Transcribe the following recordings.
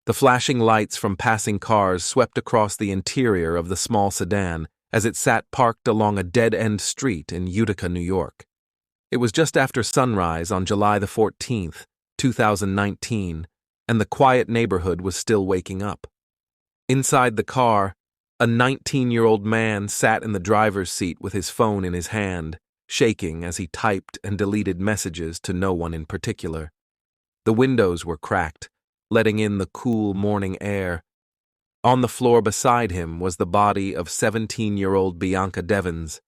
The flashing lights from passing cars swept across the interior of the small sedan as it sat parked along a dead-end street in Utica, New York. It was just after sunrise on July the 14th, 2019, and the quiet neighborhood was still waking up. Inside the car, a 19-year-old man sat in the driver's seat with his phone in his hand, shaking as he typed and deleted messages to no one in particular. The windows were cracked, letting in the cool morning air. On the floor beside him was the body of 17-year-old Bianca Devins.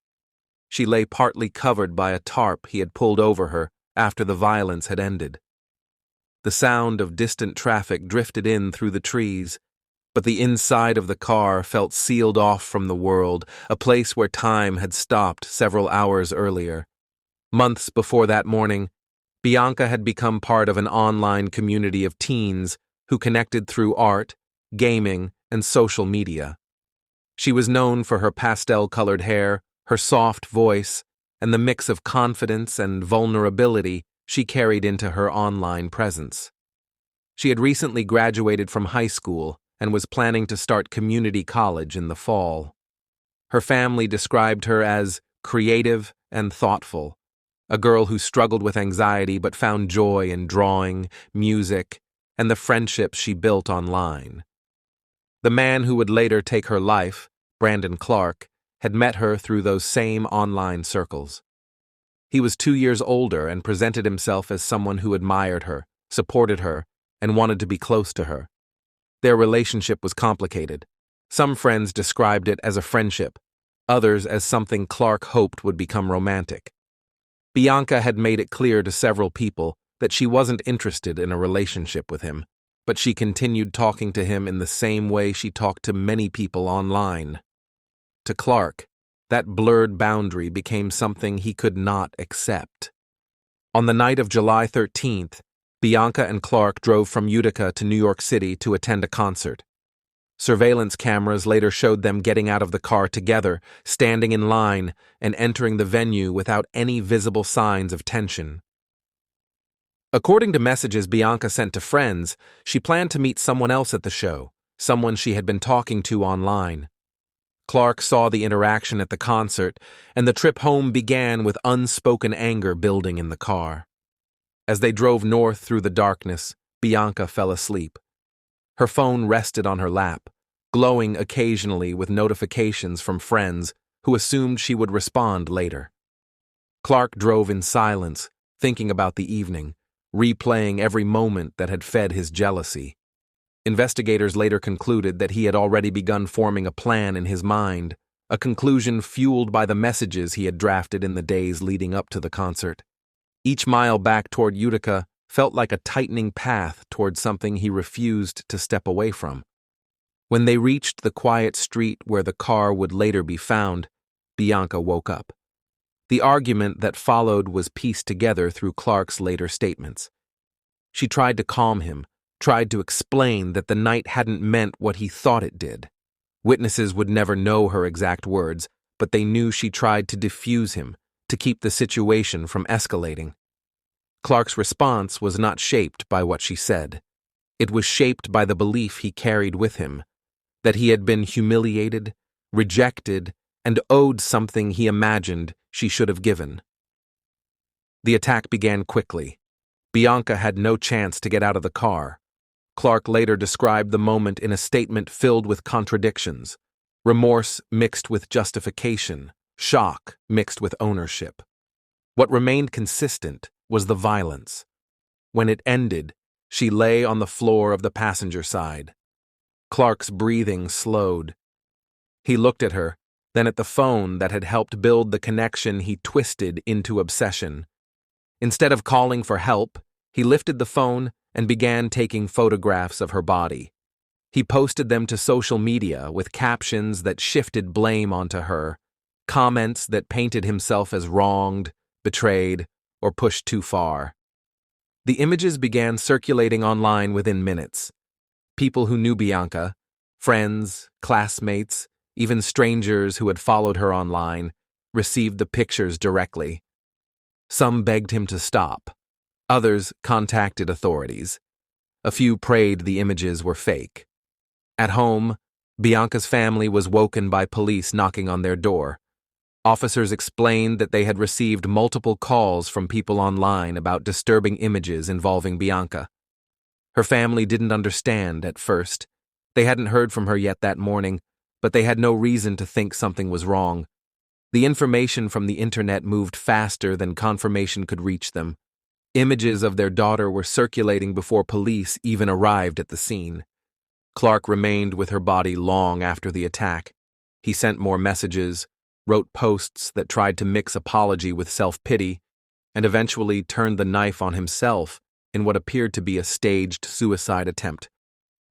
She lay partly covered by a tarp he had pulled over her after the violence had ended. The sound of distant traffic drifted in through the trees, but the inside of the car felt sealed off from the world, a place where time had stopped several hours earlier. Months before that morning, Bianca had become part of an online community of teens who connected through art, gaming, and social media. She was known for her pastel-colored hair, her soft voice, and the mix of confidence and vulnerability she carried into her online presence. She had recently graduated from high school and was planning to start community college in the fall. Her family described her as creative and thoughtful, a girl who struggled with anxiety but found joy in drawing, music, and the friendships she built online. The man who would later take her life, Brandon Clark, had met her through those same online circles. He was 2 years older and presented himself as someone who admired her, supported her, and wanted to be close to her. Their relationship was complicated. Some friends described it as a friendship, others as something Clark hoped would become romantic. Bianca had made it clear to several people that she wasn't interested in a relationship with him, but she continued talking to him in the same way she talked to many people online. To Clark, that blurred boundary became something he could not accept. On the night of July 13th, Bianca and Clark drove from Utica to New York City to attend a concert. Surveillance cameras later showed them getting out of the car together, standing in line, and entering the venue without any visible signs of tension. According to messages Bianca sent to friends, she planned to meet someone else at the show, someone she had been talking to online. Clark saw the interaction at the concert, and the trip home began with unspoken anger building in the car. As they drove north through the darkness, Bianca fell asleep. Her phone rested on her lap, glowing occasionally with notifications from friends who assumed she would respond later. Clark drove in silence, thinking about the evening, replaying every moment that had fed his jealousy. Investigators later concluded that he had already begun forming a plan in his mind, a conclusion fueled by the messages he had drafted in the days leading up to the concert. Each mile back toward Utica felt like a tightening path toward something he refused to step away from. When they reached the quiet street where the car would later be found, Bianca woke up. The argument that followed was pieced together through Clark's later statements. She tried to calm him, tried to explain that the night hadn't meant what he thought it did. Witnesses would never know her exact words, but they knew she tried to defuse him, to keep the situation from escalating. Clark's response was not shaped by what she said. It was shaped by the belief he carried with him, that he had been humiliated, rejected, and owed something he imagined she should have given. The attack began quickly. Bianca had no chance to get out of the car. Clark later described the moment in a statement filled with contradictions, remorse mixed with justification, shock mixed with ownership. What remained consistent was the violence. When it ended, she lay on the floor of the passenger side. Clark's breathing slowed. He looked at her, then at the phone that had helped build the connection he twisted into obsession. Instead of calling for help, he lifted the phone and began taking photographs of her body. He posted them to social media with captions that shifted blame onto her, comments that painted himself as wronged, betrayed, or pushed too far. The images began circulating online within minutes. People who knew Bianca, friends, classmates, even strangers who had followed her online, received the pictures directly. Some begged him to stop. Others contacted authorities. A few prayed the images were fake. At home, Bianca's family was woken by police knocking on their door. Officers explained that they had received multiple calls from people online about disturbing images involving Bianca. Her family didn't understand at first. They hadn't heard from her yet that morning, but they had no reason to think something was wrong. The information from the internet moved faster than confirmation could reach them. Images of their daughter were circulating before police even arrived at the scene. Clark remained with her body long after the attack. He sent more messages, wrote posts that tried to mix apology with self-pity, and eventually turned the knife on himself in what appeared to be a staged suicide attempt.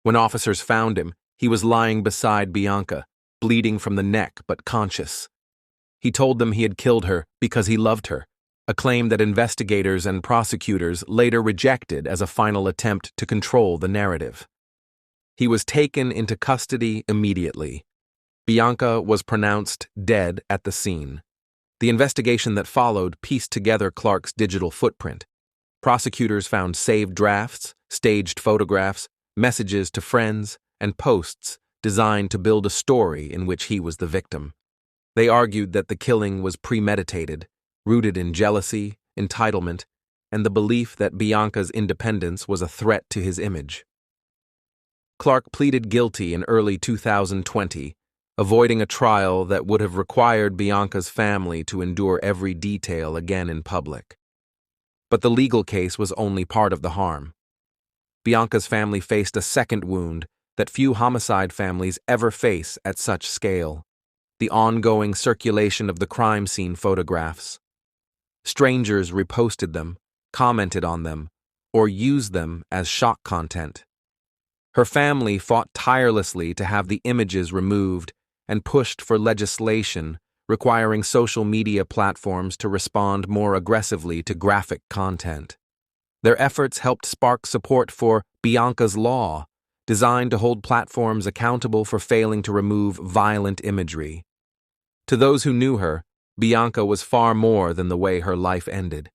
When officers found him, he was lying beside Bianca, bleeding from the neck but conscious. He told them he had killed her because he loved her, a claim that investigators and prosecutors later rejected as a final attempt to control the narrative. He was taken into custody immediately. Bianca was pronounced dead at the scene. The investigation that followed pieced together Clark's digital footprint. Prosecutors found saved drafts, staged photographs, messages to friends, and posts designed to build a story in which he was the victim. They argued that the killing was premeditated, rooted in jealousy, entitlement, and the belief that Bianca's independence was a threat to his image. Clark pleaded guilty in early 2020, avoiding a trial that would have required Bianca's family to endure every detail again in public. But the legal case was only part of the harm. Bianca's family faced a second wound that few homicide families ever face at such scale: the ongoing circulation of the crime scene photographs. Strangers reposted them, commented on them, or used them as shock content. Her family fought tirelessly to have the images removed and pushed for legislation requiring social media platforms to respond more aggressively to graphic content. Their efforts helped spark support for Bianca's Law, designed to hold platforms accountable for failing to remove violent imagery. To those who knew her, Bianca was far more than the way her life ended.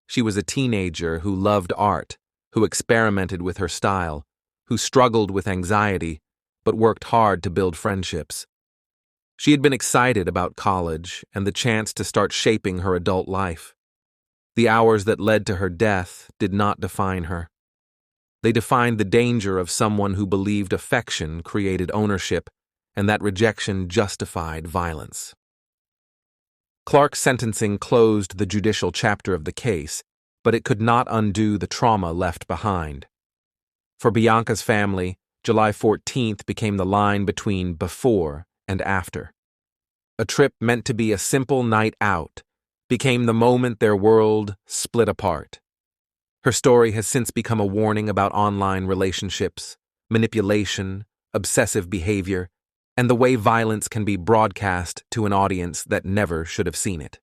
She was a teenager who loved art, who experimented with her style, who struggled with anxiety, but worked hard to build friendships. She had been excited about college and the chance to start shaping her adult life. The hours that led to her death did not define her. They defined the danger of someone who believed affection created ownership and that rejection justified violence. Clark's sentencing closed the judicial chapter of the case, but it could not undo the trauma left behind. For Bianca's family, July 14th became the line between before and after. A trip meant to be a simple night out became the moment their world split apart. Her story has since become a warning about online relationships, manipulation, obsessive behavior, and the way violence can be broadcast to an audience that never should have seen it.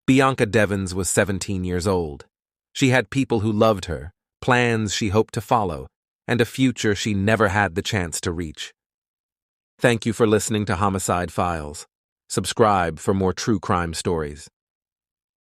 Bianca Devins was 17 years old. She had people who loved her, plans she hoped to follow, and a future she never had the chance to reach. Thank you for listening to Homicide Files. Subscribe for more true crime stories.